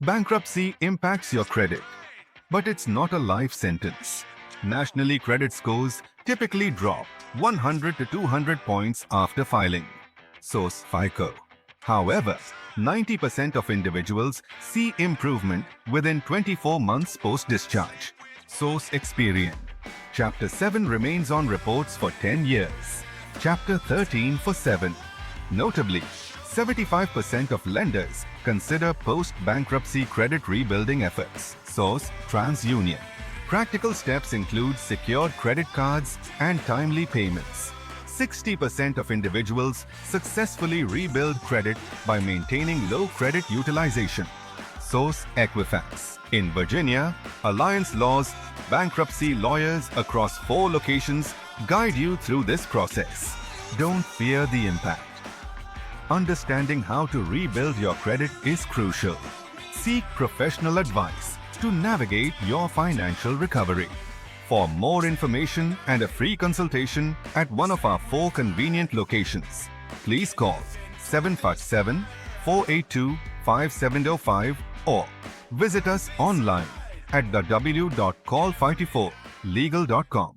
Bankruptcy impacts your credit, but it's not a life sentence. Nationally, credit scores typically drop 100 to 200 points after filing. Source: FICO. However, 90% of individuals see improvement within 24 months post-discharge. Source: Experian. Chapter 7 remains on reports for 10 years. Chapter 13 for 7. Notably, 75% of lenders consider post-bankruptcy credit rebuilding efforts. Source: TransUnion. Practical steps include secured credit cards and timely payments. 60% of individuals successfully rebuild credit by maintaining low credit utilization. Source: Equifax. In Virginia, Alliance Law's bankruptcy lawyers across 4 locations guide you through this process. Don't fear the impact. Understanding how to rebuild your credit is crucial. Seek professional advice to navigate your financial recovery. For more information and a free consultation at one of our 4 convenient locations, please call 757-482-5705 or visit us online at www.call524legal.com.